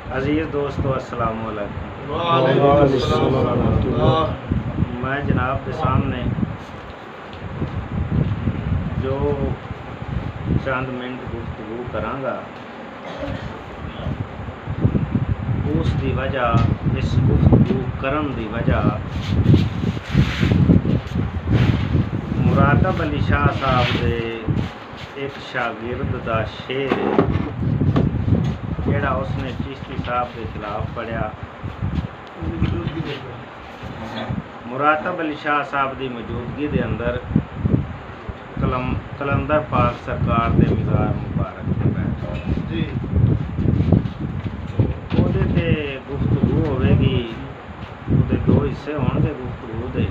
अजीज़ दोस्तों अस्सलाम वालेकुम। मैं जनाब के सामने जो चंद मिनट गुफ्तगू करांगा उसकी वजह, इस गुफ्तगू करन की वजह मुरातब अली शाह साहब के एक शागिर्द का शेर जेड़ा उसने चिश्ती साहब के खिलाफ पढ़िया। मुरातब अली शाह साहब की मौजूदगी के अंदर कलंदर पाक सरकार के मिज़ार मुबारक के बैठ वो गुफ्तगू होगी। वो दो हिस्से होंगे गुफ्तगू के।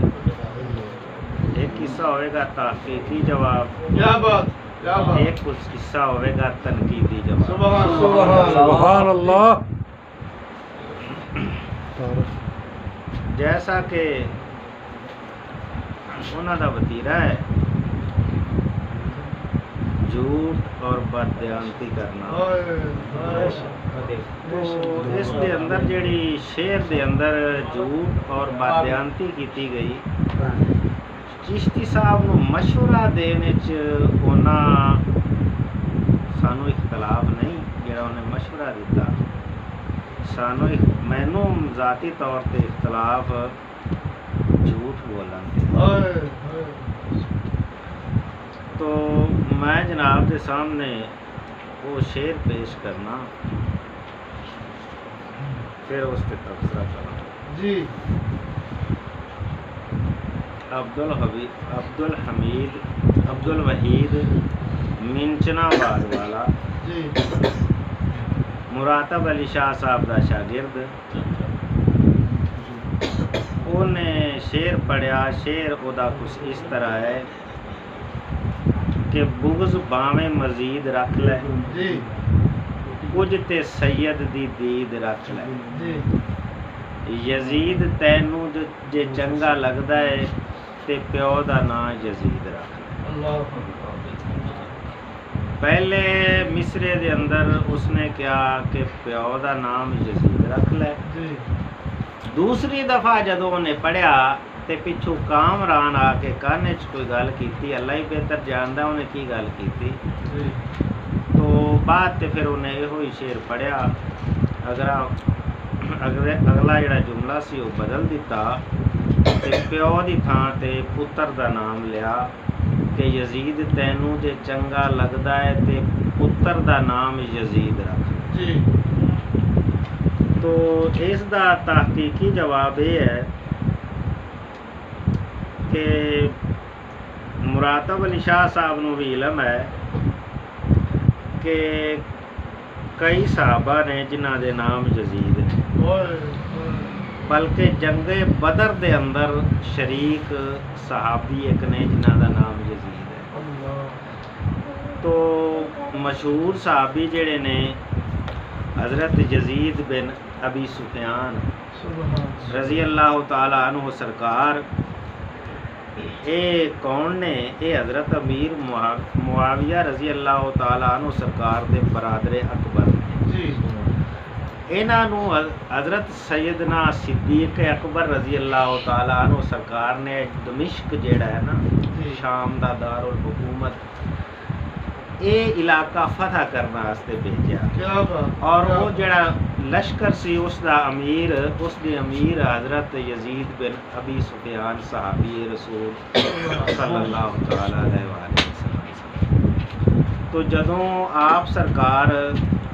एक हिस्सा होएगा तहकीकी जवाब, एक कुछ हिस्सा होएगा तनकीदी जवाब। सुभान अल्लाह। जैसा कि उन्हों का वतीरा है झूठ और बदबयानती करना, तो इसके अंदर जेड़ी शेर के अंदर झूठ और बदबयानती की गई। चिश्ती साहब को मशवरा देने उन्ना सानू इख्तलाफ नहीं, जेड़ा उन्हें मशवरा दिता सानू मैनू ज़ाती तौर पर इख्तलाफ झूठ बोलन ते। तो मैं जनाब के सामने वो शेर पेश करना, फिर उस पर तबसरा करना जी। अब्दुल वहीद मिंचनाबाद वाला मुरातब अली शाह साहब का शागिर्द, उन्हें शेर पढ़िया। शेर उदा कुछ इस तरह है कि बुग़्ज़ भावें मजीद रख ले, कुछ ते सैयद दी दीद रख ले। यजीद तैनू जे चंगा लगदा है ते प्यो दा नां यजीद रख ले। पहले मिसरे दे अंदर उसने कहा कि प्यो दा नाम यजीद रख ले। दूसरी दफ़ा जदों उन्हें पढ़िया ते पिछू कामरान आके काने च कोई गल की, अल्लाह ही बेहतर जानदा उन्हें की गल की। तो बाद ते फिर उन्हें यो ही शेर पढ़िया। अगला जड़ा जुमला सी वो बदल दिता ते प्यो की थां ते पुत्र का नाम लिया कि यजीद तैनू जे चंगा लगदा है ते पुत्र का नाम यजीद रख। तो इसका तहकीकी जवाब यह है कि मुरातब अली शाह साहब नू भी इलम है कि कई साहबा ने जिन्हां दे नाम यजीद है, बल्कि जंगे बदर दे अंदर शरीक सहाबी एक ने जिन्हां दा नाम यजीद है। तो मशहूर सहाबी जेड़े ने हज़रत यजीद बिन अबी सुफियान रज़ी अल्लाह ताला अन्हु सरकार, ये कौन ने? ये हज़रत अमीर मुआविया रज़ी अल्लाह ताला अन्हु सरकार दे बरादरे अकबर ने। इन्हों हज़रत सैयदना सिद्दीक़ अकबर रज़ी अल्लाह ताला अन्हु सरकार ने दमिश्क जेड़ा है ना, शाम दा दारुल हुकूमत, ये इलाका फतह करने वास्ते भेजा। और वो जड़ा लश्कर सी उसका अमीर हज़रत यजीद बिन अबी सुफियान सहाबी रसूल सल्लल्लाहु तआला अलैहि वसल्लम। तो जदों आप सरकार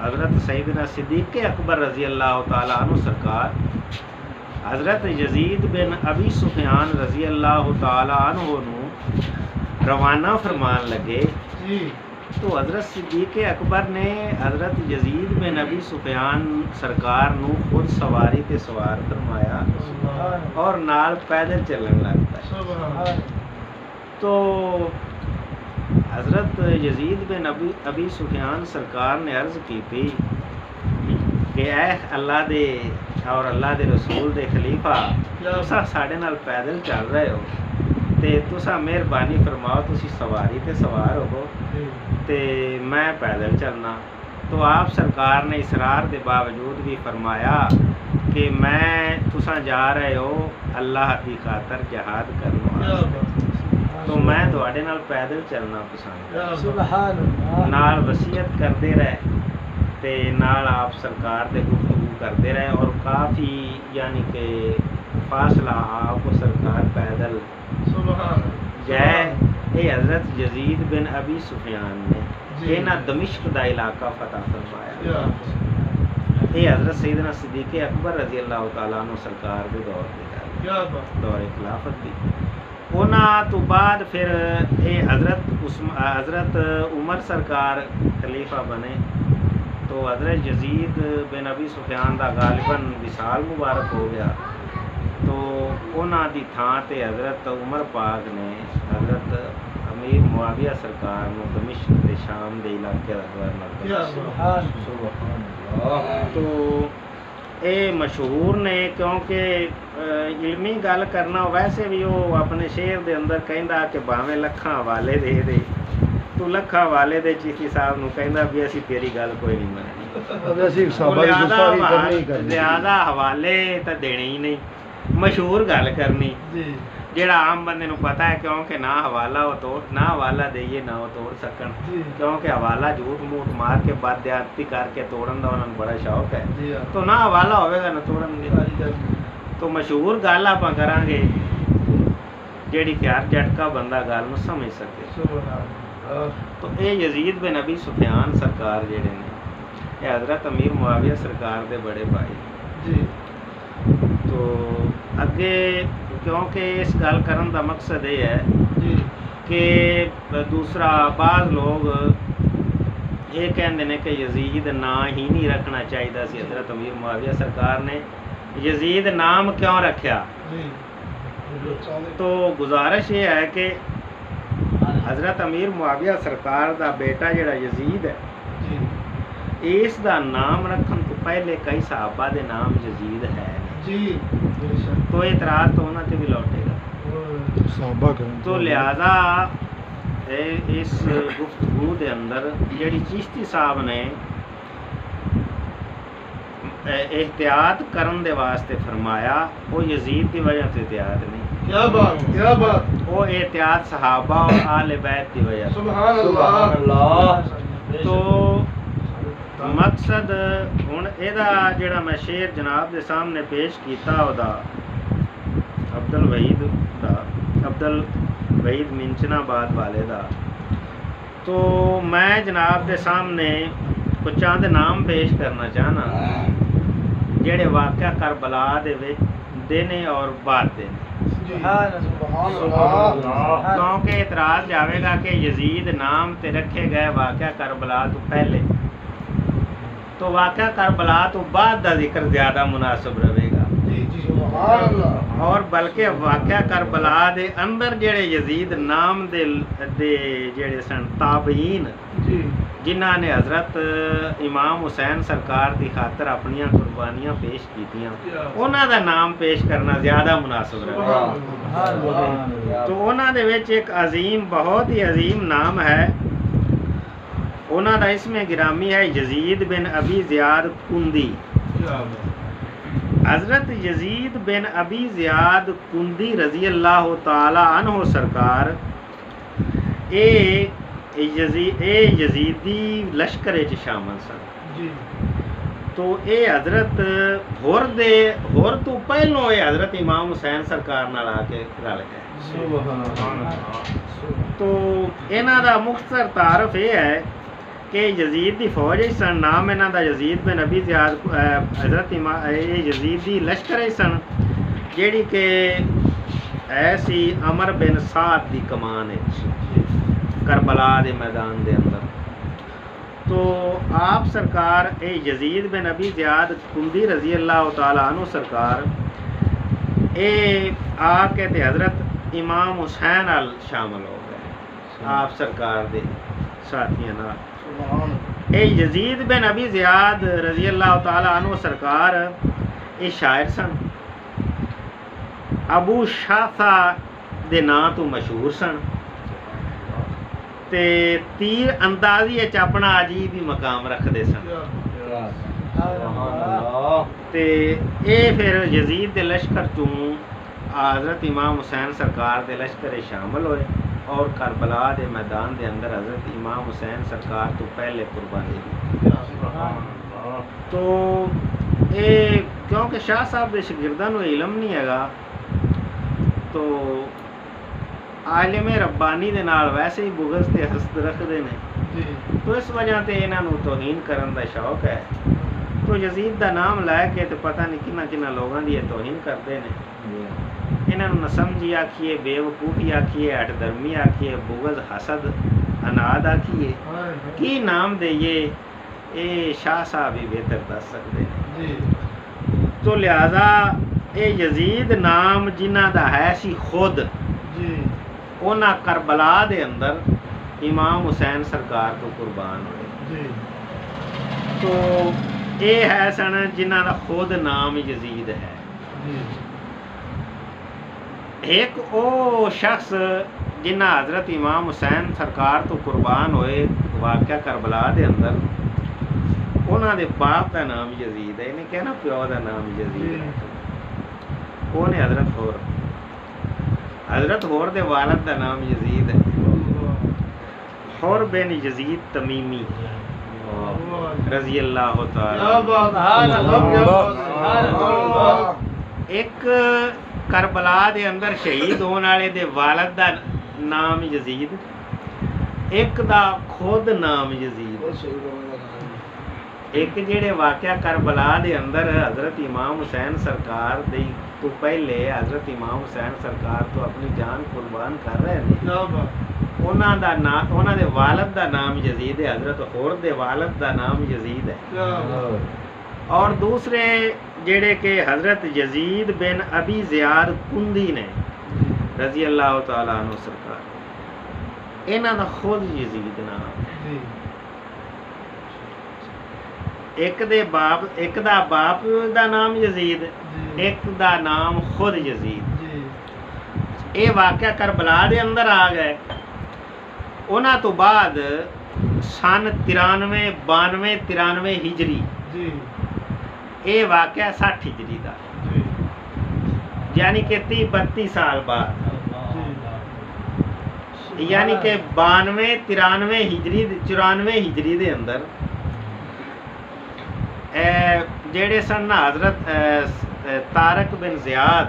हज़रत सैयदना सिद्दीक़ अकबर रज़ी अल्लाह ताला अन्हु सरकार हज़रत यजीद बिन अबी सुफियान रज़ी अल्लाह ताला अन्हु नू रवाना फरमान लगे, तो हज़रत सिद्दीक़ अकबर ने हज़रत यजीद बिन अबी सुफियान सरकार नू खुद सवारी ते सवार फरमाया और नाल पैदल चलन लग पाए। तो हज़रत यजीद बिन अबी सुफियान सरकार ने अर्ज़ की थी कि ऐ अल्लाह दे और अल्लाह दे रसूल दे खलीफा, तुसा साढ़े नाल पैदल चल रहे हो ते तुसा मेहरबानी फरमाओ तुसी सवारी ते सवार हो ते मैं पैदल चलना। तो आप सरकार ने इसरार के बावजूद भी फरमाया कि मैं तुसा जा रहे हो अल्लाह की खातर जहाद करना, तो मैं तुहाडे नाल पैदल चलना पसंद सुभान अल्लाह नाल वसीयत करते रहे ते नाल आप सरकार दे गुफ्तगू करते रहे और काफ़ी यानी कि फासला आपको सरकार पैदल गए। ये हज़रत यजीद बिन अबी सुफियान ने इन्हां दमिश्क दा इलाका फतह फरमाया। ये हज़रत सैयदना सिद्दीक़ अकबर रज़ी अल्लाह तआला अन्हु सरकार दे दौर दी दौर खिलाफत दी। उन्हां तो बाद फिर ये हज़रत उमर सरकार खलीफा बने, तो हज़रत यजीद बिन अबी सुफियान का गालिबन विसाल मुबारक हो गया, तो उन्हां दी थां ते हज़रत उमर पाक ने हज़रत अमीर मुआविया सरकार नूं दमिश्क ते शाम दे इलाके दा गवर्नर बनाया। तो ये मशहूर ने क्योंकि इलमी गल करना वैसे भी वो अपने शेर दे अंदर कहंदा कि भावें लखां हवाले दे दे, तू लखां हवाले दे चीफी साहब नूं कहंदा भी असीं तेरी गल कोई नहीं मननी, ज़्यादा हवाले तो देने ही नहीं, मशहूर गल करनी जेड़ा आम बंदे नूं पता है, क्योंकि ना हवाला वो तोड़ ना हवाला देइए ना वो तोड़ सकन, क्योंकि हवाला झूठ मूठ मार के बदयाती करके तोड़न दा उन्हां नूं बड़ा शौक है, तो ना हवाला होवेगा ना तोड़नगे। तो मशहूर गल आपां करांगे जेड़ी कि हर झटका बंदा गल नूं समझ सके। तो ये यजीद बिन अबी सुफियान सरकार जेड़े ने ये हज़रत अमीर मुआविया सरकार दे बड़े भाई। तो अगे क्योंकि इस गल करन दा मकसद ये है कि दूसरा बाज़ लोग ये कहते हैं कि यजीद ना ही नहीं रखना चाहिए सी। हज़रत अमीर मुआविया सरकार ने यजीद नाम क्यों रखा, तो गुजारिश ये है कि हज़रत अमीर मुआविया सरकार का बेटा जिहड़ा यजीद है इस दा नाम रखने तो पहले कई सहाबा दे नाम यजीद है जी, तो इतराज़ तो उन्होंने भी लौटेगा। तो लिहाजा इस गुफ्तगू के अंदर जिहड़ी चिश्ती साहब ने एहतियात करन दे वास्ते फरमाया वो यजीद की वजह से एहतियात नहीं, क्या बात क्या बात, वो एहतियात सहाबा और आले बैत की वजह से। सुभान अल्लाह। तो मकसद हुण एदा जेड़ा मैं शेर जनाब दे सामने पेश कीता ओदा अब्दुल वहीद मिंचनाबाद वाले दा, तो मैं जनाब दे सामने कुछ चंद नाम पेश करना चाहना जेड़े वाक़या करबला दे विच देने और बाद देने, क्योंकि इतराज़ जाएगा कि यजीद नाम ते रखे गए वाक़या करबला तो पहले, तो वाक़या करबला तो बाद का जिक्र ज़्यादा मुनासिब रहेगा। और बल्कि वाक़या करबला दे अंदर जेड़े यजीद नाम दे जेड़े सन ताबईन जिन्हां ने हज़रत इमाम हुसैन सरकार की खातर अपनियां कुर्बानियां पेश कीतियां, उन्हां दा नाम पेश करना ज़्यादा मुनासिब रहेगा। तो उन्हां दे विच एक अजीम बहुत ही अजीम नाम है, उन्हां दा इसमें गिरामी है यजीद बिन अबी ज़ियाद कुंदी। हज़रत यजीद बिन अबी ज़ियाद कुंदी रज़ी अल्लाह तआला अन्हु सरकार यजीदी लश्कर शामिल सन। तो ये हज़रत होर तो पहलों ये हज़रत इमाम हुसैन सरकार नाल आके रल गए। तो इन्हां दा मुख्तसर तारफ ये है कि यजीद की फौज ही सन, नाम इन्हां दा यजीद बिन अबी ज़ियाद, हज़रत यजीद की लश्कर ही सन जिहड़ी कि ऐसी अमर बिन साद की कमान है करबला के मैदान के अंदर। तो आप सरकार ए यजीद बिन अबी ज़ियाद कुंदी रज़ी अल्लाह तआला अन्हु सरकार ए आके ते हज़रत इमाम हुसैन अल शामिल हो गए आप सरकार दे साथियों नाल। ए यजीद बिन अबी ज़ियाद रज़ी अल्लाह तआला अन्हु सरकार ये शायर सन, अबू शासा दे नां तो मशहूर सन। ते तीर अंदाजी च अपना अजीब ही मकाम रखते सन। ते ये फिर यजीद के लश्कर चूं हज़रत इमाम हुसैन सरकार के लश्कर शामिल होए और करबला के मैदान के अंदर हज़रत इमाम हुसैन सरकार तो पहले कुर्बानी दी। तो ये क्योंकि शाह साहब के शागिर्दां नूं इलम नहीं हैगा, तो आलिम रब्बानी दे नाल वैसे ही बुग़ज़ ते हसद रखते हैं, तो इस वजह से इन्हां नूं तौहीन करन दा शौक है। तो यजीद दा नाम लैके तो पता नहीं किन्ना किन्ना लोगों की तौहीन करते हैं। इन्हां नूं नसमझी आखिए, बेवकूफ़ी आखिए, हठधर्मी आखिए, बुग़ज़ हसद अनाद आखिए, की नाम देइए, ये शाह साहब ही बेहतर दस सकते हैं। तो लिहाजा ये यजीद नाम जिन्हां दा है सी खुद उन्हां करबला दे अंदर इमाम हुसैन सरकार को कुर्बान होए। तो ये है सन जिन्हां दा खुद नाम यजीद है। एक वो शख्स जिन्हां हज़रत इमाम हुसैन सरकार तो कुर्बान होए वाक़या करबला दे अंदर, उन्हां दे बाप का नाम यजीद है, इन्हें कहना प्यो का नाम यजीद है। उन्हें हज़रत होर दे वालिद का नाम यजीद है, होर बिन यजीद तमीमी रज़ी अल्लाह तआला। एक करबला दे अंदर शहीद होने वाले दे वालिद का नाम यजीद, एक दा खुद नाम यजीद। एक जेड़े वाक़या करबला दे अंदर हज़रत इमाम हुसैन सरकार दे तो पहले हज़रत इमाम हुसैन सरकार तो अपनी जान कुर्बान कर रहे हैं, उन्हां दा नाम, उन्हां दे वालिद दा नाम यजीद है, हज़रत होर दे वालिद दा नाम यजीद है। और दूसरे जेड़े के हज़रत यजीद बिन अबी ज़ियाद कुंदी ने रज़ी अल्लाह तआला अन्हु सरकार, इन्हां दा खुद यजीद नाम। एक दा बाप दा नाम यजीद, एक दा नाम खुद यजीद। ये वाक़या करबला दे अंदर आ गए। उन्हां तो बाद सन 93 हिजरी, ये वाक़या 60 हिजरी दा, यानी कि 30-32 साल बाद, यानी कि 92-93 हिजरी 94 हिजरी दे अंदर जेड़े सन हज़रत तारक बिन ज़ियाद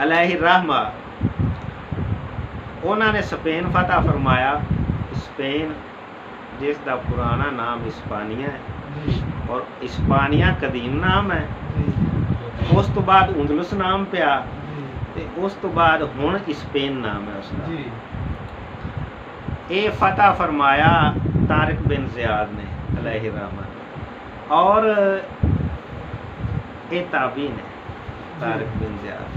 अलैहि रहमा, उन्होंने स्पेन फतह फरमाया। स्पेन जिसका पुराना नाम इस्पानिया है और इस्पानिया कदीम नाम है, उस तो बाद उंदलुस नाम पिया, उस तो बाद हुण स्पेन नाम है उसका। ये फतह फरमाया तारक बिन ज़ियाद ने अलैहि रहमा, और ये ताबीन है तारक बिन ज़ियाद,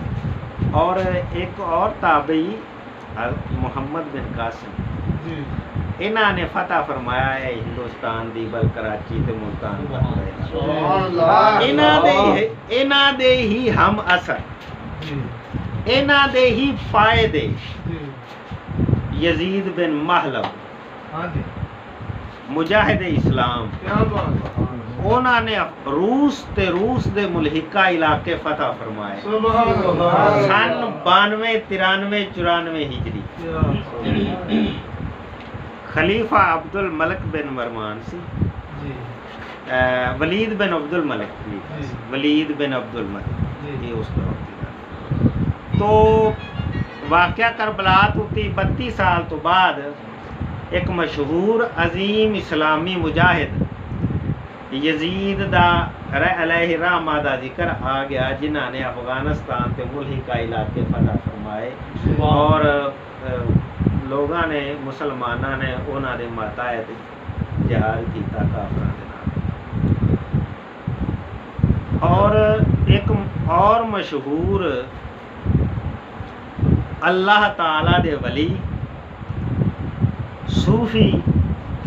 और एक और ताबी मोहम्मद बिन कासिम, इन्हां ने फतह फरमाया है हिंदुस्तान दी बल कराची ते मुल्तान। इन्हां दे ही हम असर, इन्हां दे ही फायदे यजीद बिन महलब मुजाहिद इस्लाम, उन्होंने रूस दे मुल्हिका इलाके फतह फरमाए सन 92-93-94 हिजरी। खलीफा अब्दुल मलिक बिन मरवान सी, वलीद बिन अब्दुल मलिक, वलीद बिन अब्दुल मलिक, ये उस दौर की गल। तो वाक़या करबला तो 32 साल तो बाद एक मशहूर अजीम इस्लामी मुजाहिद यजीद दा अलैहि रहमा दा जिक्र आ गया, जिन्हां ने अफगानिस्तान के मुल्हिका इलाके फतह फरमाए और लोगों ने मुसलमाना ने उन्हां दे माताहत जिहाद कीता काफरां दे नाल। और एक और मशहूर अल्लाह ताला दे वली सूफी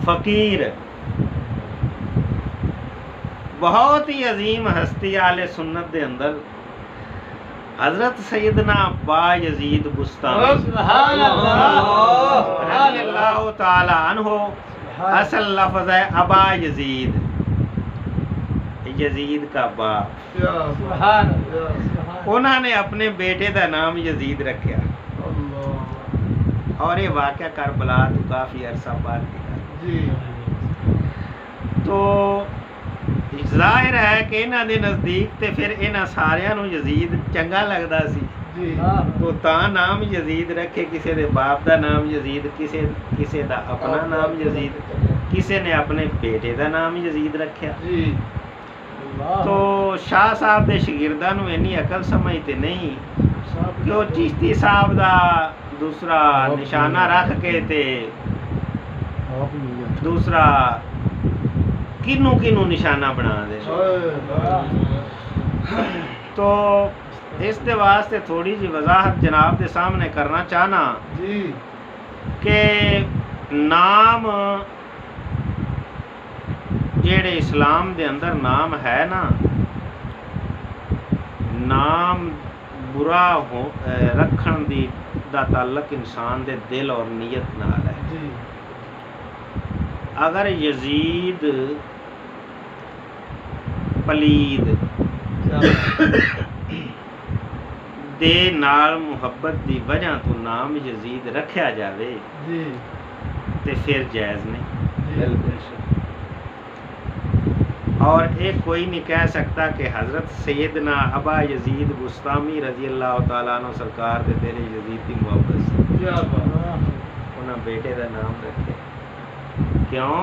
फ़कीर बहुत ही अजीम हस्ती आले सुन्नत दे अंदर हजरत सैयदना बा यजीद बुस्तामी सुभान अल्लाह रज़ियल्लाहु ताला अन्हो, असल लफ्ज़ है अबा यजीद, यजीद का बाप। सुभान अल्लाह उन्होंने अपने बेटे का नाम यजीद रखा और ये वाक़या करबला तो काफ़ी अरसा बाद जी तो जाहिर है कि इन्हों के नज़दीक तो फिर इन्होंने सारिਆਂ ਨੂੰ यजीद चंगा लगता सी, जी तो ता नाम यजीद रखे, किसी के बाप का नाम यजीद, किसी का अपना नाम यजीद, किसी ने अपने बेटे का नाम यजीद रखा। जी तो शाह साहब के शगिरदां नूं इन्नी अकल समझ ते नहीं कि वो चिश्ती साहब का दूसरा निशाना रख के ते दूसरा किनू किनू निशाना बना दे। तो इस दे वास्ते थोड़ी जी वजाहत जनाब के सामने करना चाहना जी कि नाम जेड़े इस्लाम दे अंदर नाम है ना, नाम बुरा हो रखण दी दा ताल्लुक इंसान दे दिल और नीयत नाल है। जी अगर यजीद पलीद दे नाल मुहब्बत दी वजह तो नाम यजीद रखा जावे जी ते फिर जायज़ नहीं। बिल्कुल और एक कोई नहीं कह सकता कि हज़रत सैयदना अबा यजीद बुस्तामी रज़ियल्लाहु ताला अन्हु सरकार दे तेरे यजीद की मोहब्बत से क्या बात उन्हें बेटे का नाम रखे। क्यों?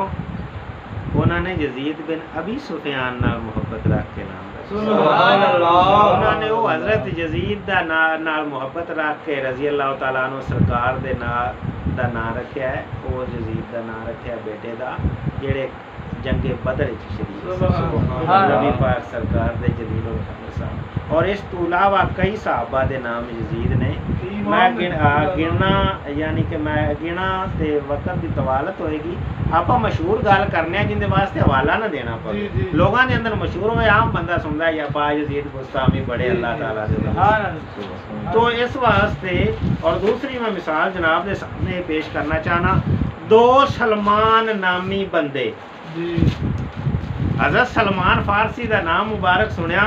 उन्होंने यजीद बिन अबी सुफियान नाल मोहब्बत रख के नाम रखा। सुभान अल्लाह। उन्होंने वो हज़रत यजीद दा नाल मोहब्बत रख के रज़ियल्लाहु ताला अन्हु सरकार दे दा नाम रखा है, वो यजीद दा नाम रखा बेटे दा जेड़े जंगे बदर नबी पाक सरकार दे जलील उल कदर साहब। और इस तो अलावा कई सहाबा दे नाम यजीद ने। मैं गिनना यानी कि मैं गिना ते वक्त की तवालत होएगी। आप मशहूर गल करने जिंदे वास्ते हवाला ना देना पवे, लोगों के अंदर मशहूर हो आम बंदा सुनता है या बा यजीद बुस्तामी बड़े अल्लाह ताला दे। तो इस वास्ते और दूसरी मैं मिसाल जनाब के सामने पेश करना चाहना, दो सलमान नामी बंदे, हज़रत सलमान फारसी का नाम मुबारक सुनिया,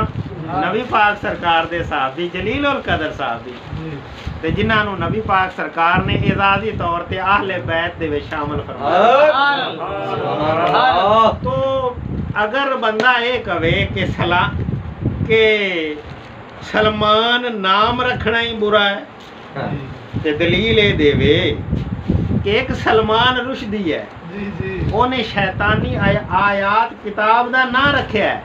नबी पाक सरकार दे साहबी जलील उल कदर साहबी ते जिन्होंने नबी पाक सरकार ने एजाजी तौर पे आहले बैत दे विच शामिल फरमाया। तो अगर बंदा ये कहे कि सलमान नाम रखना ही बुरा है ते दलील ये देवे कि एक सलमान रुशदी है, उन्हें शैतानी आयात किताब का ना रखा है,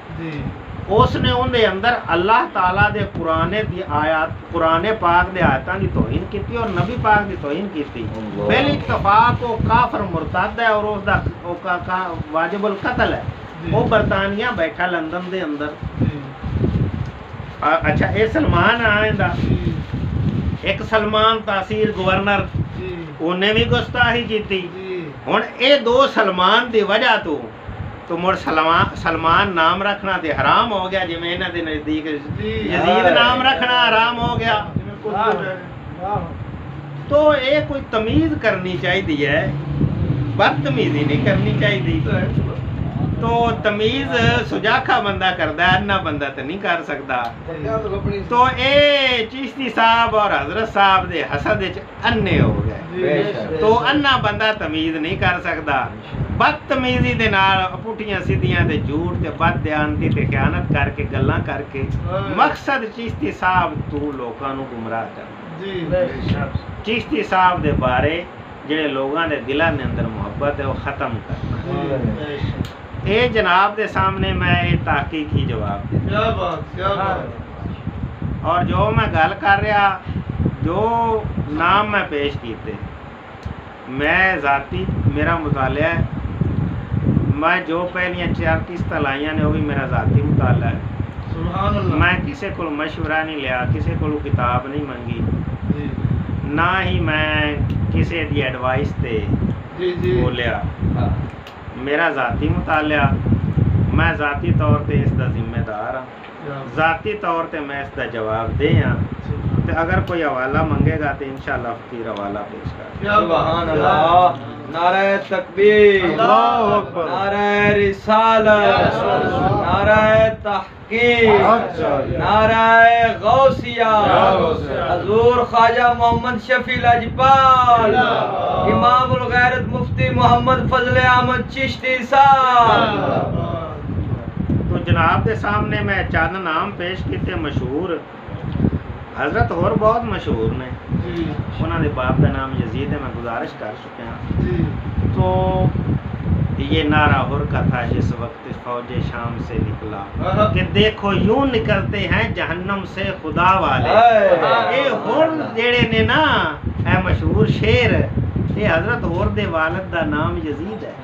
उसने उनके अंदर अल्लाह ताला दे कुराने दी आयत कुराने पाक दे आयतां दी तौहीन की और नबी पाक दी तौहीन की। पहले इत्तफाक वो काफर मुरतद है और उसका वाजिबुल कत्ल है। वो बरतानिया बैठा लंदन दे अंदर। अच्छा ये सलमान आंदा, एक सलमान तासीर गवर्नर, उन्हें भी गुस्ताही की। हुण ये दो सलमान दी वजह तो मुड़ सलमान नाम रखना ते हराम हो गया, जिवें इन्हां दे नजदीक यजीद नाम रखना हराम हो गया। तो ये कोई तमीज़ करनी चाहिए है, बदतमीजी नहीं करनी चाहिए। तो तमीज़ सुजाखा बंदा करता है, अन्ना बंदा तो नहीं कर सकता। तो ये चिश्ती साहब और हजरत साहब दे हसद अन्ने हो गए। तो अन्ना बंदा तमीज़ नहीं कर सकता। बदतमीजी दे नाल पुठियां सीधियां ते झूठ ते बदध्यानती ते खयानत करके गल्लां करके मकसद चिश्ती साहब तू लोकां नूं गुमराह करना, चिश्ती साहब दे बारे जेड़े लोगां दे दिलां दे अंदर मुहब्बत है वो खत्म करना। ये जनाब के सामने मैं ये ताकीद ही जवाब दे। क्या बात। और जो मैं गल कर रहा, जो नाम मैं पेश किए, मैं जाती मेरा मुताला है, मैं जो पहलियां 4 किस्त लाइया ने वो भी मेरा जाती मुताला है। सुभान अल्लाह। मैं किसी को मशवरा नहीं लिया, किसी को किताब नहीं मंगी, ना ही मैं किसी की एडवाइस ते बोलिया। मेरा जाती मुताला मैं ज़ाती तौर पे इसका जिम्मेदार हाँ, ज़ाती तौर पे मैं इसका जवाब दे हाँ। तो अगर कोई हवाला मंगेगा तो इंशाअल्लाह फकीर हवाला पेश कर। सुभान अल्लाह। नारे तकबीर, अल्लाहु अकबर, नारे रिसालत, नारे तहकीक, नारे गौसिया, हजूर ख्वाजा मोहम्मद शफी लजपाल, इमामुल गैरत मुफ्ती मोहम्मद फजले अहमद चिश्ती साहब। तो जनाब के सामने मैं चंद नाम पेश किए मशहूर, हजरत होर बहुत मशहूर ने, उन्होंने बाप का नाम यजीद है, मैं गुजारिश कर चुके हैं। तो ये नारा हुर का था जिस वक्त फौजे शाम से निकला कि देखो यूं निकलते हैं जहन्नम से खुदा वाले। ये हुर जेड़े ने ना है मशहूर शेर, ये हजरत होर दे वालिद दा नाम यजीद है।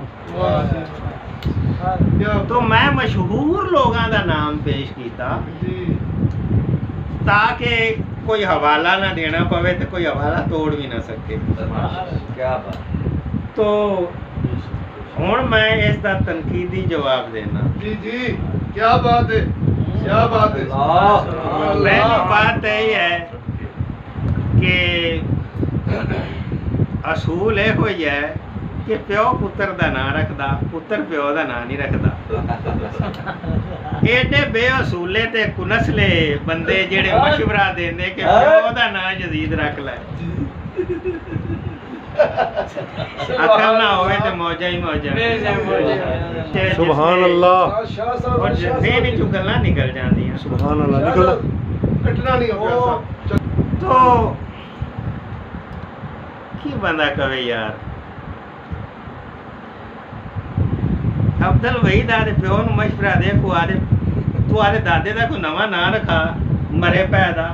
तो मैं मशहूर लोगों का नाम पेश किया ताकि कोई हवाला ना देना पवे तो कोई हवाला तोड़ भी ना सके। क्या बात। तो हुण मैं इसका तनकीदी जवाब देना। जी जी, क्या बात है, क्या बात है। पहली बात यही है कि असूल ये हुई है कि प्यो पुत्र का नाम रखता, पुत्र प्यो का नाम नहीं रखता। एडे बेअसूले ते कुनसले बंदे जेड़े मशवरा देंदे कि प्यो दा नाम यजीद रख लै। अकल ना होवे ते मौजा ही मौजा। सुभान अल्लाह, और फिर ही गल्लां निकल जांदियां। सुभान अल्लाह। निकल कटना नहीं हो गया। तो की बंदा कवे यार, अब्दुल वहीद आदे प्यो नूं मशवरा दे को आदे तू आदे दादे दा कोई नवां नाम रखा मरे पैदा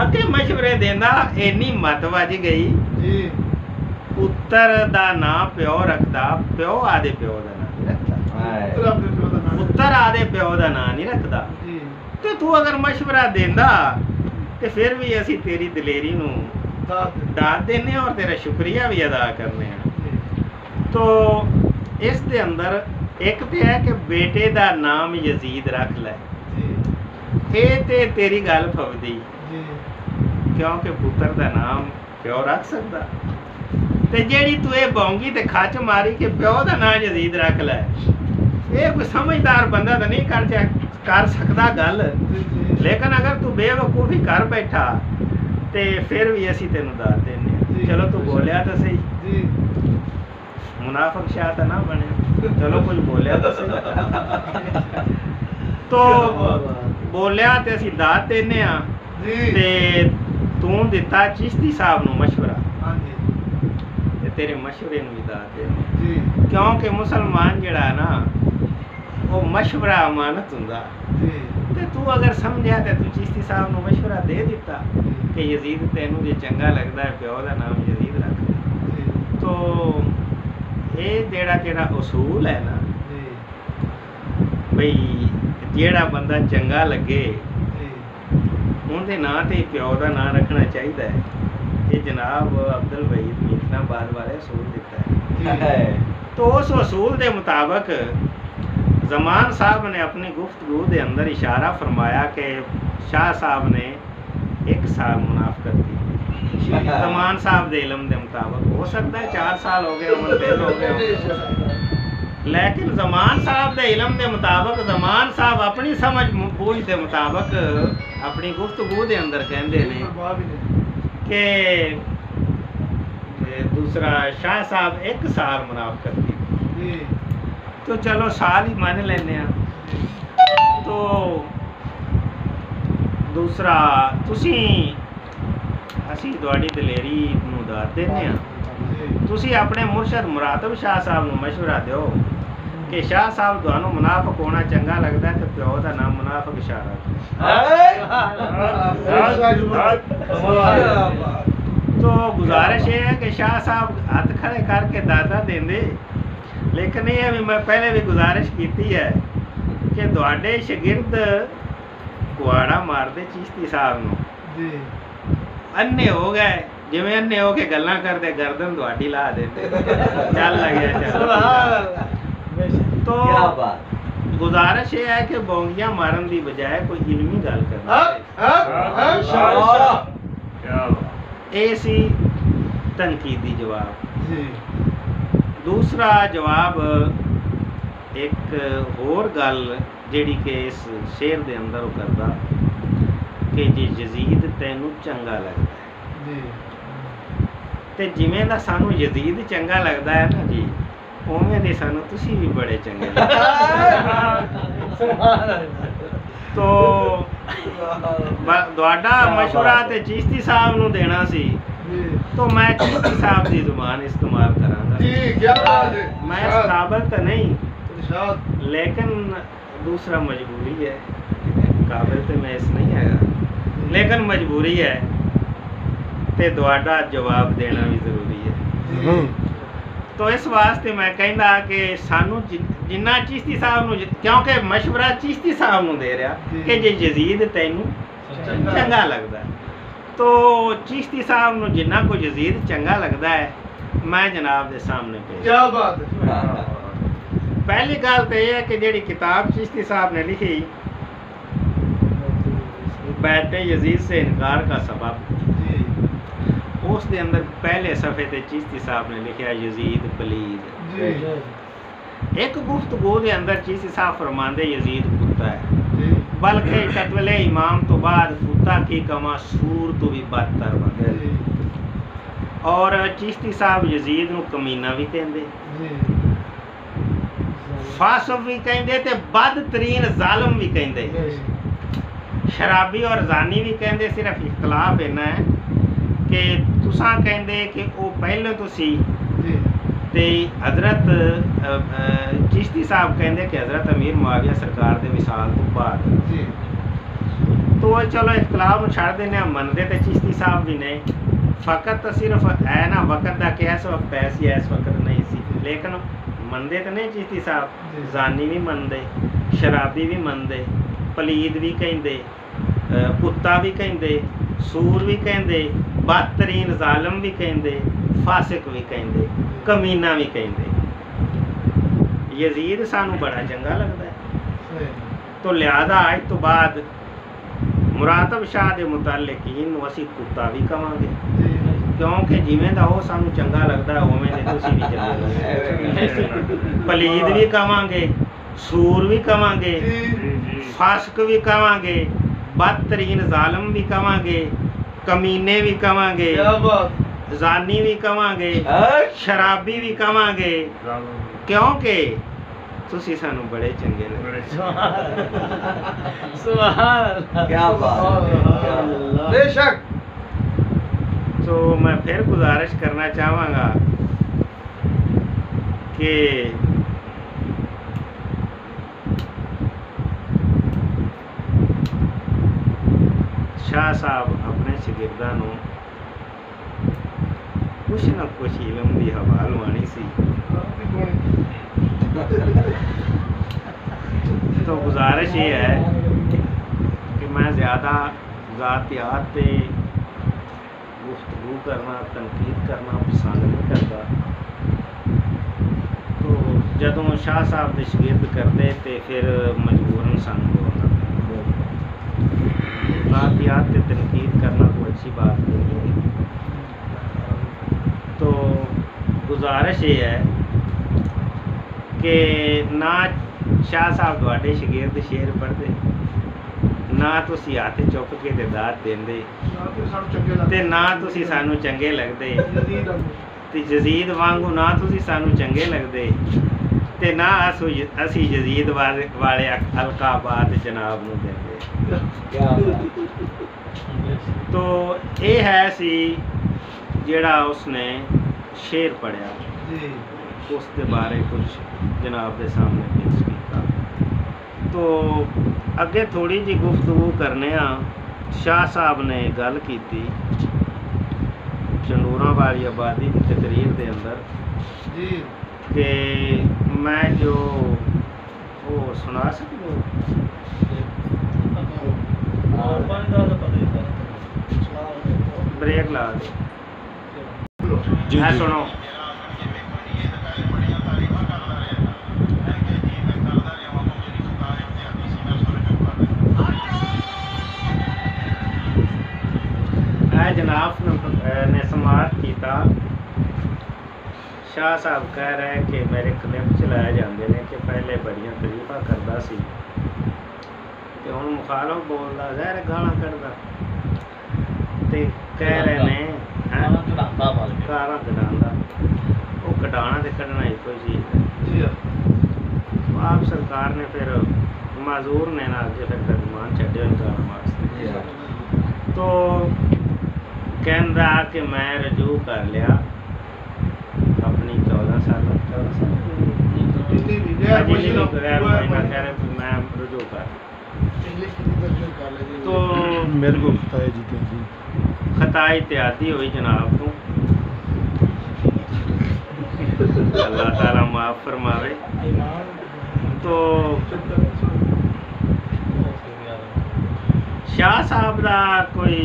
अगे मशवरे देंदा इन्नी मत वज गई। जी, पुत्र दा नाम प्यो रखदा, प्यो आदे प्यो दा नाम नहीं रखदा, पुत्र अपने प्यो दा नाम। पुत्र आदे प्यो दा नाम नहीं रखदा। जी, ते तू अगर मशवरा देंदा ते फिर भी असी तेरी दलेरी नूं दाद देने और तेरा शुक्रिया भी अदा करने हैं। तो इस दे अंदर एक तो है कि बेटे दा नाम यजीद रख लै, ये ते तेरी गल फवदी क्योंकि पुत्र दा नाम प्यो रख सकदा। ते जेड़ी तू ये बौंगी ते खच मारी कि प्यो दा नाम यजीद रख लै, ये कोई समझदार बंदा तो नहीं कर सकदा गल। लेकिन अगर तू बेवकूफ़ी कर बैठा ते फिर भी असी तेनू दाद देने। चलो तू बोलिया तो सही, मुनाफिक शाह तो ना बने, चलो कुछ बोलिया तो सही। तो बोलिया ते असी दाद देने आ ते तू दिता चिश्ती साहब नू मशवरा ते तेरे मशवरे नू भी दाद देने, क्योंकि मुसलमान जड़ा ना वो मशवरा अमानत हुंदा। ते तू अगर समझा तो तू चिश्ती साहब नू मशवरा दे दिता कि यजीद तेनू जे चंगा लगदा है प्यो दा नाम यजीद रख। तो ये जेड़ा तेरा उसूल है ना भाई, जेड़ा बंदा चंगा लगे उनके नाम ते प्यो का नाम रखना चाहिए। ये जनाब अब्दुल वहीद मीठनाबाद वाले असूल दिता है। तो उस असूल के मुताबिक जमान साहब ने अपनी गुफ्तगू के अंदर इशारा फरमाया कि शाह साहब ने 1 साल मुनाफकत की। जमान साहब के इलम के मुताबिक हो सकता है 4 साल हो गए, उम्र 3 हो गए, लेकिन जमान साहब के इलम के मुताबिक जमान साहब अपनी समझ बूझ के मुताबिक अपनी गुफ्तगू के अंदर कहते हैं कि दूसरा शाह साहब 1 साल मुनाफकत की। तो चलो साल ही मान लेने। तो दूसरा तुसी असी तुहाडी दलेरी नूं दाद देने आ, तुसी अपने मुर्शद मुरातब शाह साहब नूं मशवरा दो कि शाह साहब तुहानूं मुनाफिक होना चंगा लगता है तो प्यो का नाम मुनाफिक शाह रख। तो गुजारिश ये है कि शाह साहब हाथ खड़े करके दादा देंदे, लेकिन ये भी मैं पहले भी गुजारिश की है कि तुहाडे शागिर्द कुआड़ा मारते चिश्ती साहब नूं अन्ने हो गए, जिवें अन्ने हो के गल्लां करते गर्दन तुहाडी ला देते। चल लगे चल। तो क्या बात गुजारिश ये है कि बोंगियां मारन की बजाय कोई इल्मी गल करना ये सी तनकीदी जवाब। दूसरा जवाब एक होर गल जिहड़ी कि इस शेर दे अंदर वो करदा कि जे यजीद तैनू चंगा लगदा है ते जिवें दा सानू यजीद चंगा लगदा है ना जी उवें दे सानू तुसी भी बड़े चंगे तो तुहाडा मशवरा ते चिश्ती साहब नू देना सी तो मैं चिश्ती साहब की जुबान इस्तेमाल करांगा। मैं इस काबिल तो नहीं लेकिन दूसरा मजबूरी है, काबिल तो मैं इस नहीं है लेकिन मजबूरी है ते तुहाडा जवाब देना भी जरूरी है। तो इस वास्ते मैं कहना कि सानू जिन्ना चिश्ती साहब नू क्योंकि मशवरा चिश्ती साहब नू दे रहा कि जे यजीद तैनू चंगा लगदा है तो चिश्ती साहब नू जिन्ना को यजीद चंगा लगदा है मैं जनाब दे सामने पेश। क्या बात है। पहली गल तो यह है कि जिहड़ी किताब चिश्ती साहब ने लिखी बैते यजीद से इनकार का सबब उस दे अंदर पहले सफ़े ते चिश्ती साहब ने लिखा यजीद पलीद। एक गुफ्तगू दे अंदर चिश्ती साहब फरमांदे यजीद कुत्ता है बल्कि कत्ले इमाम तो बाद कुत्ता की कमा सूर तो भी बदतर बन। और चिश्ती साहब यजीद नू कमीना भी कहंदे फासिक भी कहंदे ते बदतरीन जालिम भी कहंदे शराबी और जानी भी कहंदे। सिर्फ इख्तलाफ इन्ना है कि तुसां कहंदे कि वो पहले तो सी ते हजरत चिश्ती साहब कहंदे कि हजरत अमीर मुआविया सरकार दे विसाल तो बाद। तो चलो इख्तलाफ नूं छड्ड देने मनदे ते चिश्ती साहब भी ने फकत सिर्फ है ना वक्त दा कि इस वक्त ऐसी इस वक्त नहीं सी लेकिन मनदे तो नहीं चिश्ती साहब जानी भी मनदे शराबी भी मनदे पलीद भी कहंदे कुत्ता भी कहंदे सूर भी कहंदे बदतरीन जालिम भी कहंदे फासिक भी कहंदे कमीना भी कहंदे। यजीद सानू बड़ा चंगा लगता है तो लिहाजा आज तो बाद मुरातब शाह के मुतल्लिकीन असीं कुत्ता भी कहांगे क्योंकि जिवें दा वो सानू चंगा लगता है उवें दे तुसीं भी चंगे लगदे। पलीद भी कहांगे सूर भी कहांगे फासिक भी कहांगे बदतरीन जालिम भी कहांगे कमीने भी कहांगे जानी भी कहांगे शराबी भी कहांगे क्योंकि तुसी सानू बड़े चंगे लगदे। क्या बात बेशक। तो मैं फिर गुजारिश करना चाहांगा कि शाह साहब अपने शागिर्दां नूं कुछ ना कुछ इलम की हवा लवानी सी तो गुजारिश ये है कि मैं ज़्यादा ज़ातियात पे गुफ्तगू करना तनकीद करना पसंद नहीं करता। तो जदों शाह साहब के शागिर्द करते तो फिर मजबूरन सानू बोलना ज़ातियात पे तनकीद करना कोई अच्छी बात नहीं है। तो गुजारिश ये है कि ना शाह साहब तुहाडे शागिर्द शेर पढ़ते ना तुसी हाथ चुप के ते दात देंदे ते ना तुसी सानू चंगे लगदे ते यजीद वांगू ना तुसी सानू चंगे लगदे ते ना असी यजीद वाले अलकाबात जनाब नूं देंदे। तो ये है सी जेड़ा उसने शेर पढ़िया उसके बारे कुछ जनाब के सामने पेश किया। तो अगे थोड़ी जी गुफ्तगू करने शाह साहब ने गल की चंडूरा वाली आबादी की तकरीर के अंदर कि मैं जो वो सुना सकते हो ब्रेक ला दो सुनो जनाब ने समाप्त किया। शाह साहब कह रहे हैं कि मेरे क्लिप चलाए जाते हैं कि पहले बड़ियां तरीफा करता सी ते हुण मुखालफ बोलदा ज़ाहिर गालां कढदा ते कह रहे ने कारां कढांदा वो कढाना ते कढना इक्को ही चीज़ है। जी आप सरकार ने फिर माजूर ने ना के फिर तर्जमान छड्डे निकालने वास्ते तो कहंदा कि मैं रजू कर लिया अपनी 14 साल कितनी भी मैं रजू कर तो मेरे को पता है जी कैसी खता इत्यादी हुई जनाब को अल्लाह ताला माफ फरमावे। तो शाह साहब का कोई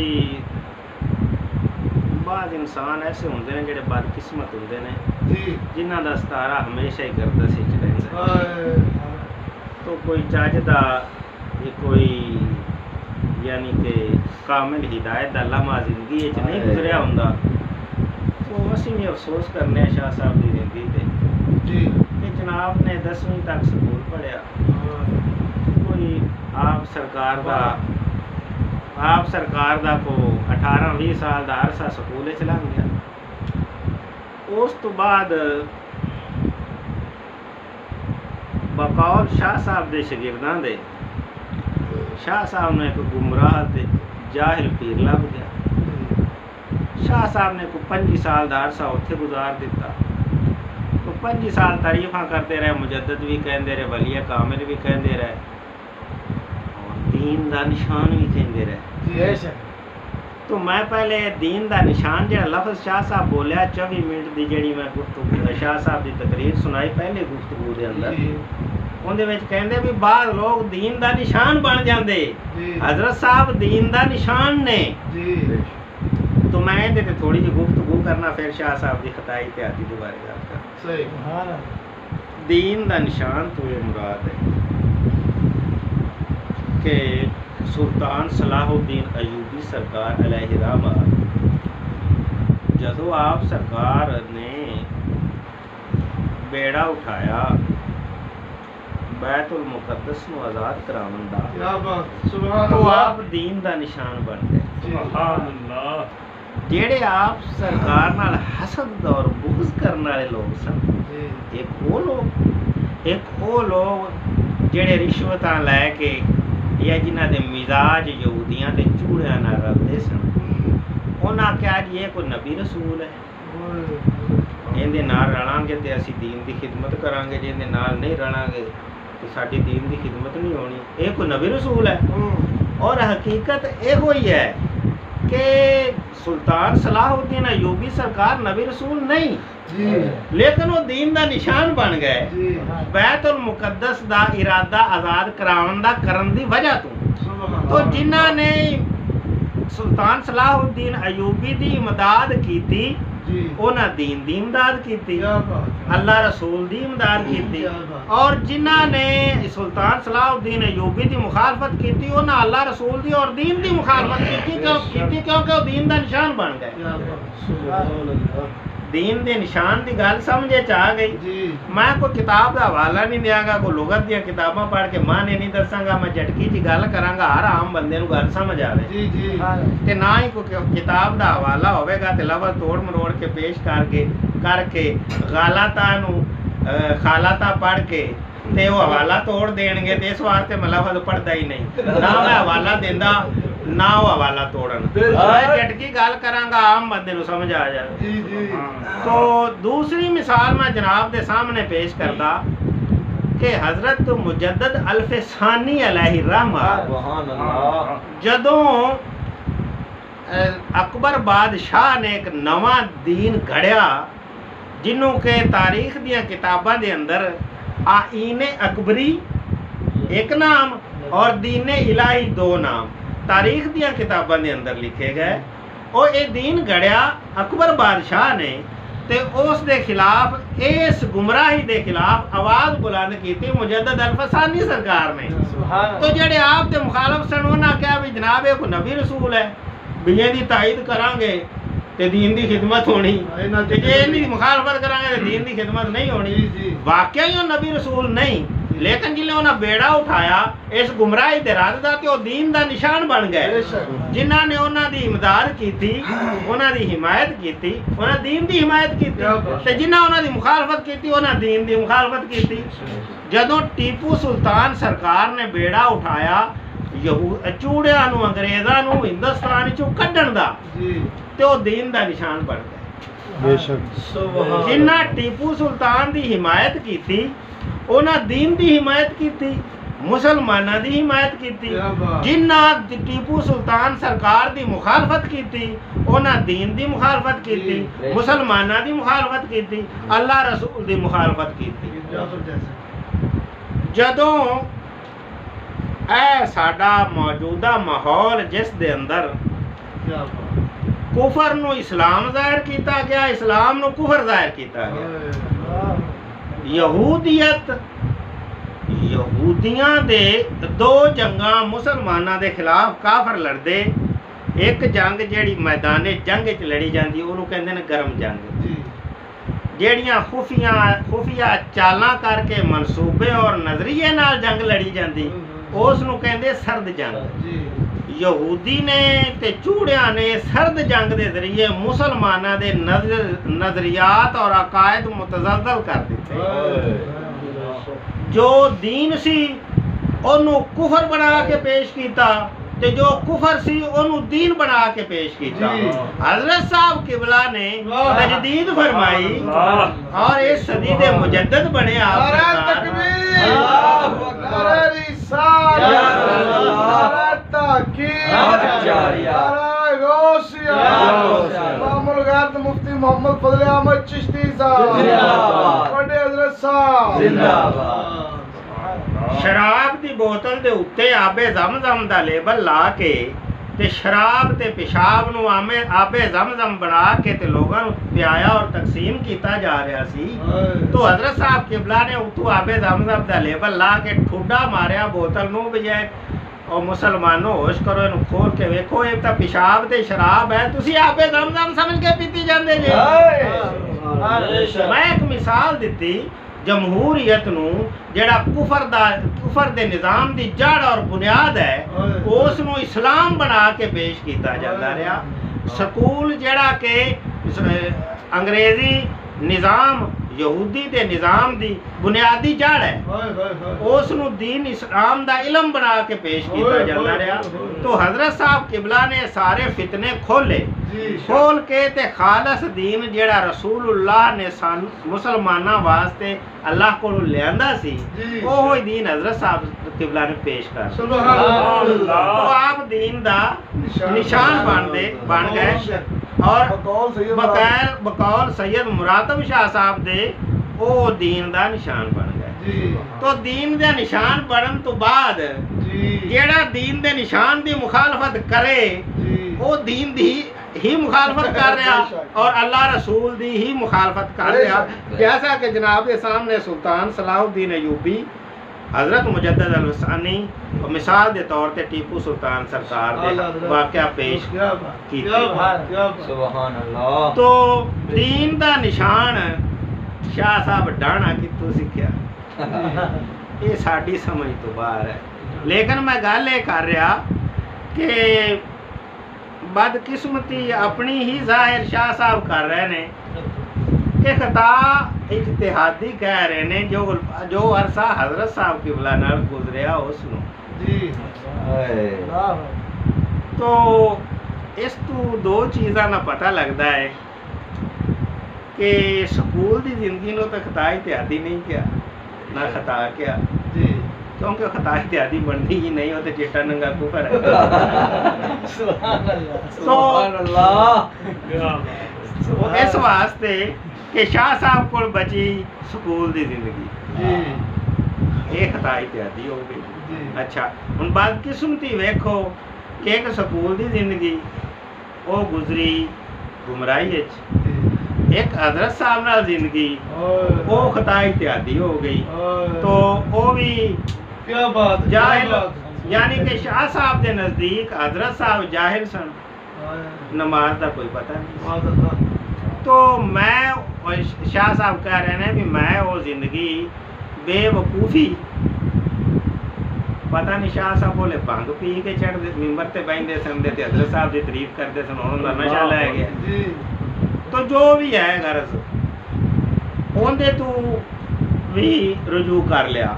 बाद इंसान ऐसे होंगे ने जेडे बदकिस्मत होंगे ने जी जिन्हां दा सतारा हमेशा ही करदा सी रहिंदा तो कोई चजदा ये कोई यानी कि कामिल हिदायत दा लम्हा जिंदगी च नहीं गुजरिया हुंदा तो असीं भी अफसोस करने शाह साहब की जिंदगी ते जी कि जनाब ने 10वीं तक स्कूल पढ़िया कोई आप सरकार दा को 18-20 साल का अरसा स्कूल च लंघ गया। उस तो बाद बकौल शाह साहब के शागिर्दां दे शाह साहब ने एक गुमराह ते जाहिल पीर लभ गया। शाह साहब ने को 25 साल का अरसा उत्थे गुजार दिता तो 25 साल तारीफा करते रहे, मुजद्दद भी कहते रहे, वलिया कामिल भी कहते रहे और दीन का निशान भी कहते रहे। तो मैं पहले दीन का निशान जो लफ्ज़ शाह साहब बोलिया 24 मिनट की जी मैं गुफ्तगू शाह साहब की तकरीर सुनाई पहले गुफ्तगू के अंदर उहदे विच कहंदे भी बाद लोग दीन का निशान बन जाते, हजरत साहब दीन का निशान ने। तो मैं इहदे ते थोड़ी जी गुफ्तगू करना फिर शाह साहब की खताई इत्यादि के बारे गल कर। दीन का निशान तो ये मुराद है कि सुल्तान सलाहुद्दीन अयूबी सरकार अलैहि रहमत जदों आप सरकार ने बेड़ा उठाया बैतुल मुकद्दस नूं आज़ाद करावन दा तो आप दीन का निशान बन गए। जेड़े आप सरकार नाल हसद और बुग़्ज़ करने वाले लोग सन एक वो लोग जेड़े रिश्वतां लैके या जिन्हां दे मिजाज यहूदियां दे चूड़ियां नाल रलदे सन उन्हां आख्या जी ये कोई नबी रसूल है इहदे नाल रलांगे ते असीं दीन दी खिदमत करांगे जे इहदे नाल नहीं रलांगे तो साडी दीन दी खिदमत नहीं होनी। ये कोई नबी रसूल है और हकीकत इहो ही है कि सुल्तान सलाहुद्दीन अयूबी सरकार नबी रसूल नहीं लेकिन वो दीन का निशान बन गए बैतुल मुकद्दस दा इरादा आज़ाद करावन दा करन दी वजह तो जिन्हां ने सुल्तान सलाहुद्दीन अयूबी दी इमदाद कीती उन्हां दीन दी इमदाद कीती, अल्लाह रसूल दी इमदाद कीती और जिन्हां ने सुल्तान सलाहुद्दीन अयूबी दी मुखालफत कीती उन्हां अल्लाह रसूल दी और दीन दी मुखालफत कीती क्योंकि वो दीन दा निशान बन गए। दीन के निशान की गल समझे च आ गई। मैं कोई किताब का हवाला नहीं देंगा, कोई लुगत दी किताबां पढ़ के माने नहीं दसांगा, मैं झटकी जी गल करांगा हर आम बंदे नूं गल समझ आवे ते ना ही कोई किताब का हवाला होवेगा ते लफ्ज़ तोड़ मरोड़ के पेश करके खालाता पढ़ के ते वो हवाला तोड़ देंगे तो इस वास्ते मैं लफ्ज़ पढ़ता ही नहीं ना मैं हवाला देंदा ना वो हवाला तोड़न झटकी गल करांगा आम बंदे नूं समझ आ जाए। तो दूसरी मिसाल मैं जनाब के सामने पेश करदा कि हजरत मुजद्दद अल्फसानी अलैहि रहमत जदों अकबर बादशाह ने एक नवा दीन घड़िया जिन्हों के तारीख दियां किताबां दे अंदर आईने अकबरी एक नाम और दीने इलाही दो नाम तारीख दियां किताबां दे अंदर लिखे गए और ये दीन घड़िया अकबर बादशाह ने ते उस दे खिलाफ इस गुमराही दे खिलाफ आवाज़ बुलंद की थी मुजद्दद अल्फसानी सरकार ने। तो जेडे आप दे मुखालफ सन उन्होंने कहा भी जनाब ये कोई नबी रसूल है भी इहदी ताईद करांगे ते दीन दी खिदमत होनी, ते जे इहदी मुखालफत करांगे ते दीन दी खिदमत नहीं होनी। वाकई ही नबी रसूल नहीं, लेकिन जिल्ले उन्हें बेड़ा उठाया इस गुमराही दे राह दा ते ओह दीन दा निशान बन गए। जिन्हां ने उन्हां दी इमदाद कीती, उन्हां दी हिमायत कीती, उन्हां दीन दी हिमायत कीती, ते जिन्हां उन्हां दी मुखालफत कीती उन्हां दीन दी मुखालफत कीती। जदों टीपू सुल्तान सरकार ने बेड़ा उठाया चूड़ियां नूं अंग्रेज़ां नूं हिंदुस्तान चों कड्ढण दा, ते ओह दीन दा निशान बन गए। बेशक जिन्हां टीपू सुल्तान दी हिमायत कीती उन्हां दीन दी हिमायत कीती, मुसलमानां दी हिमायत कीती। जिन्हां टीपू सुल्तान सरकार दी मुखालफत कीती उन्हां दीन दी मुखालफत कीती, मुसलमानां दी मुखालफत कीती, अल्लाह रसूल दी मुखालफत कीती। जदों ऐ साडा मौजूदा माहौल जिस दे अंदर कुफर नूं इस्लाम ज़ाहिर किया गया, इस्लाम नूं कुफर ज़ाहिर किया गया। यहूदियत यहूदियां दे दो जंगां मुसलमानां दे खिलाफ काफर लड़दे। एक जंग जेड़ी मैदाने जंग च लड़ी जाती उन्होंने कहते हैं गर्म जंग, जेड़ियां खुफिया चालां करके मनसूबे और नजरिए नाल जंग लड़ी जाती उस नूं कहंदे सर्द जंग। यहूदी ने ते चूड़ियां ने सर्द जंग के जरिए मुसलमानां दे नजरियात और अकायद मुतज़लज़ल कर दिते। जो दीन सी ओनू कुफर बना के पेश किया, ते जो कुफर सी ओनू दीन बना के पेश किया। हजरत साहब किबला ने तजदीद फरमाई और इस सदी दे मुजद्दिद बने मुफ्ती मोहम्मद फजल अहमद चिश्ती साहब, बड़े हजरत साहब जिंदाबाद। शराब की बोतल के उत्ते आबे ज़मज़म का लेबल ला के ते शराब ते पेशाब नूं आबे ज़मज़म बना के ते लोगों नूं पियाया और तकसीम किया जा रहा सी। तो हजरत साहब किबला ने उतों आबे ज़मज़म का लेबल ला के ठुड्डा मारिया बोतल नूं बजाए और मुसलमानों होश करो इनू खोल के वेखो, ये तो पेशाब ते शराब है, तुसी आबे ज़मज़म समझ के पीती जांदे जे। मैं एक मिसाल दी जमहूरीयत नूं जेड़ा कुफर दे निज़ाम दी जड़ और बुनियाद है उस नूं इस्लाम बना के पेश किया जाता रहा। स्कूल जेड़ा के अंग्रेजी निज़ाम यहूदी दे निज़ाम दी बुनियादी जड़ है उस नूं दीन इस्लाम दा इलम बना के पेश किया जाता रहा। तो हजरत साहब किबला ने सारे फितने खोल के ते खालस दीन जेड़ा रसूलुल्लाह ने मुसलमाना वास्ते अल्लाह को लियांदा सी ओह दीन हजरत साहब किबला ने पेश कर। तो आप दीन दा निशान बन गए और बकौल सैयद मुरातब शाह साहब दे ओ दीन दा निशान बन गए। तो दीन दे निशान बनन तो बाद जेड़ा दीन दे निशान दी मुखालफत करे वो दीन दी ही मुखालफत कर रहा और अल्लाह रसूल दी ही मुखालफत कर रहा। जैसा कि जनाब के सामने सुल्तान सलाहुद्दीन अयूबी, हजरत मुजद्दिद अल-वसानी मिसाल के तौर पर टीपू सुल्तान सरकार दे वाक़या पेश किया। तो दीन दा निशान शाह साहब डाणा कितों सीखिया ये साड़ी समझ तो बाहर है। लेकिन मैं गल ये कर रहा कि बदकिस्मती अपनी ही जाहिर शाह साहब कर रहे ने कि खता इज्तिहादी कह रहे ने जो अरसा हजरत साहब किबला नाल गुजरिया उसनूं। तो इस तू दो चीज़ां का पता लगता है कि स्कूल की जिंदगी में तो खता इत्यादि नहीं किया ना खता किया, क्योंकि खता इत्यादि बनती ही नहीं होते चिट्टा नंगा कुफर है। तो इस वास्ते कि शाह साहब को बची स्कूल की जिंदगी ये खता इत्यादि हो गई। अच्छा हुण बदकिस्मती वेखो कि एक स्कूल की जिंदगी वो गुजरी गुमराही, एक हजरत साहब नाल जिंदगी वो खता इत्यादि हो गई। तो वो भी क्या बात जाहिल, यानी कि शाह साहब के नज़दीक हजरत साहब जाहिल सन नमाज का कोई पता नहीं। तो मैं और शाह साहब कह रहे हैं भी मैं वो जिंदगी बेवकूफ़ी पता नहीं। शाह साहब बोले भंग पी के चढ़ते मिंबर ते बहते सन ते हज़रत साहब की तारीफ करते सन, उन्होंने नशा लै गया। तो जो भी है गरज उनके तू भी रुजू कर लिया।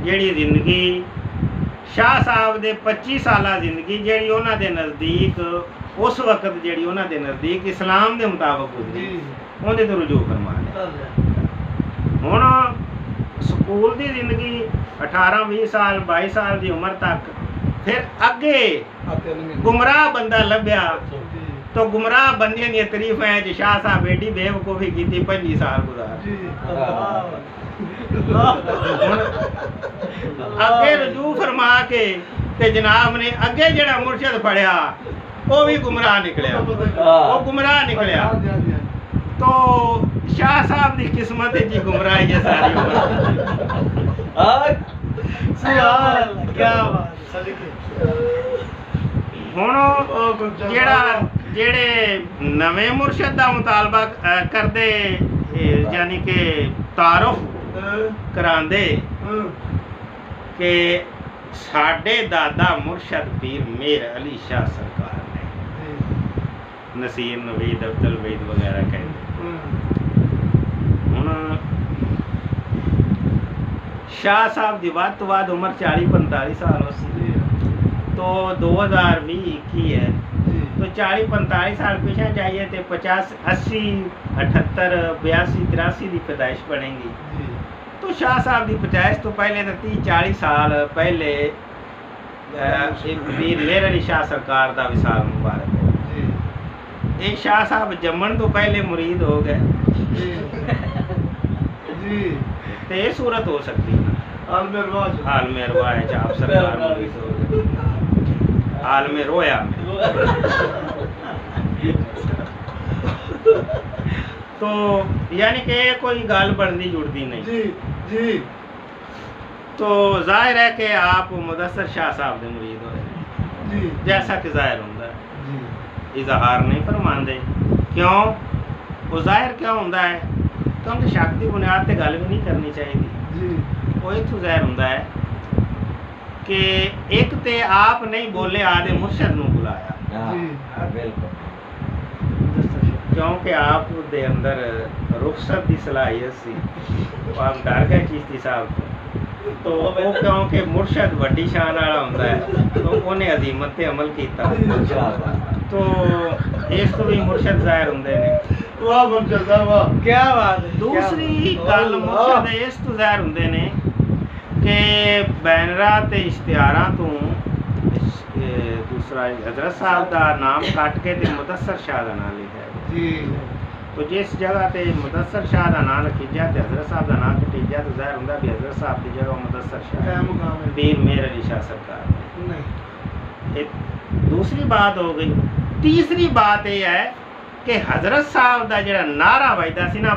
ਜਿਹੜੀ ਜ਼ਿੰਦਗੀ शाह साहब ਦੇ 25 ਸਾਲਾ ਜ਼ਿੰਦਗੀ ਜਿਹੜੀ ਉਹਨਾਂ ਦੇ ਨਜ਼ਦੀਕ ਉਸ ਵਕਤ ਜਿਹੜੀ ਉਹਨਾਂ ਦੇ ਨਜ਼ਦੀਕ ਇਸਲਾਮ ਦੇ ਮੁਤਾਬਕ ਗੁਜ਼ਰੀ, ਉਹਦੇ ਤੋਂ ਰਜੂ ਫਰਮਾ ਲਿਆ। ਹੁਣ ਸਕੂਲ ਦੀ ਜ਼ਿੰਦਗੀ 18 20 ਸਾਲ 22 ਸਾਲ ਦੀ ਉਮਰ ਤੱਕ, ਫਿਰ ਅੱਗੇ ਗੁੰਮਰਾਹ ਬੰਦਾ ਲੱਭਿਆ तो गुमराह बंदे दी तारीफ है जी शाह साहब एडी बेवकूफ़ी की 25 साल गुजार अगे रजू फरमा के ते जनाब ने अगे जड़ा मुर्शद फड़िया वो भी गुमराह निकलिया, वो गुमराह निकलिया। तो शाह साहब की किस्मत है जी गुमराही है सारी हुण जेड़े नवे मुर्शद का मुतालबा करते यानी कि तारुफ करांदे कि साडे दादा मुर्शद पीर मेर अली शाह सरकार ने नसीर नवीद अब्दुल वहीद वगैरह कहते। हुण शाह साहब की वध तो वध उम्र 40-45 साल हो सी, तो 2020-21 है, तो 40-45 साल पीछे जाइए तो 50 80 78 82 83 की पैदाइश बनेगी। तो शाह साहब की पैदाइश तो पहले तो 30-40 साल पहले पीर मेर अली शाह सरकार का विसाल मुबारक है। ये शाह साहब जम्मन तो पहले मुरीद हो गए तो ये सूरत हो सकती है हाल में रवाए आप सरकार मुरीद हो गए हाल में रोया तो यानी कि कोई गाल बनती जुड़ती नहीं जी जी। तो जाहिर है कि आप मुदस्सर शाह साहब के मुरीद हो जैसा कि जाहिर होता है, इजहार नहीं फरमाते। क्यों वो जाहिर क्यों होता है? क्योंकि शक की बुनियाद पर गल भी नहीं करनी चाहिए। वो इतों जाहिर होता है कि एक ते आप नहीं बोले आदे मुर्शद नूं बुलाया, क्योंकि आप दे अंदर रुखसत की सलाहियत सी, आप डर गए चिश्ती साहब तो वो क्योंकि मुर्शद वड्डी शान वाला होंदा है तो उन्हें अजीमत पे अमल किया। तो इस तो भी मुर्शद जाहिर होंदे ने। वाह मुर्शद वाह क्या बात है। दूसरी गल मुर्शद इस तो जाहिर होंदे ने कि बैनरा ते इश्तिहारां तो दूसरा हजरत साहब का नाम कट के ते मुदस्सर शाह का नाम लिखा है। तो जिस जगह ते मुदस्सर शाह का नाम लिखिया तो हजरत साहब का नाम कटिया तो जाहिर होंदा भी हजरत साहब की जगह मुदस्सर शाह पीर मेर अली शाह सरकार। एक दूसरी बात हो गई। तीसरी बात यह है कि हजरत साहब का जो नारा बजदा सी ना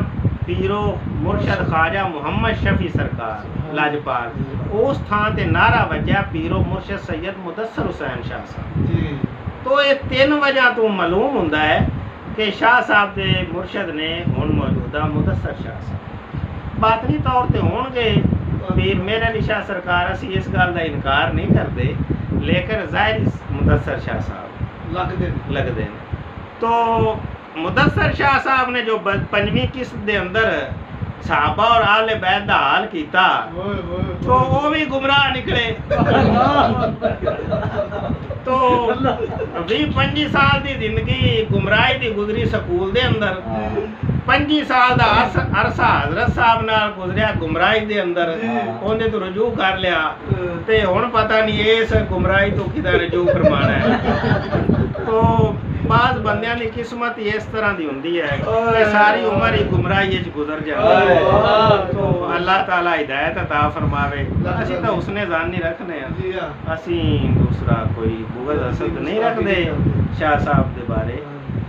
पीरो मुर्शद ख्वाजा मुहम्मद शफी सरकार लाजपाल, उस थान ते नारा बजा पीरो मुर्शद सैयद मुदस्सर हुसैन शाह साहब। तो ये 3 वजह तो मालूम होंदा है कि शाह साहब के मुर्शद ने हुण मौजूदा मुदस्सर शाह साहब बातनी तौर पर होणगे पीर मेर अली शाह सरकार। असी इस गल का इनकार नहीं करते, लेकिन जाहिर मुदस्सर शाह साहब लगते हैं। तो मुदस्सर शाह साहब ने जो 5वीं किस्त के अंदर सहाबा और आले बैत का हाल किया तो वो भी गुमराह निकले। तो 20-25 साल की जिंदगी गुमराही की गुजरी स्कूल के अंदर, 25 साल का अरसा हजरत साहब नाल गुजरिया गुमराही के अंदर, उन्हें तो रजू कर लिया ते हुण पता नहीं इस गुमराही तो किदा रजू फरमाना है। तो बाज़ बंदियां की किस्मत इस तरह की होंदी है कि सारी उम्र ही गुमराही गुजर जाती है। तो अल्लाह ताला हिदायत अता फरमावे। असी तो उसने जान नहीं रखने, असी दूसरा कोई बुग़्ज़ हसद नहीं रखते शाह साहब के बारे।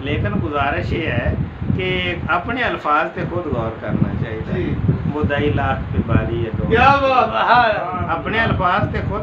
लेकिन गुजारिश ये है कि अपने अल्फाज पे खुद गौर करना चाहिए। मुद्दाई लाख पे बारी है, अपने अल्फाज पे खुद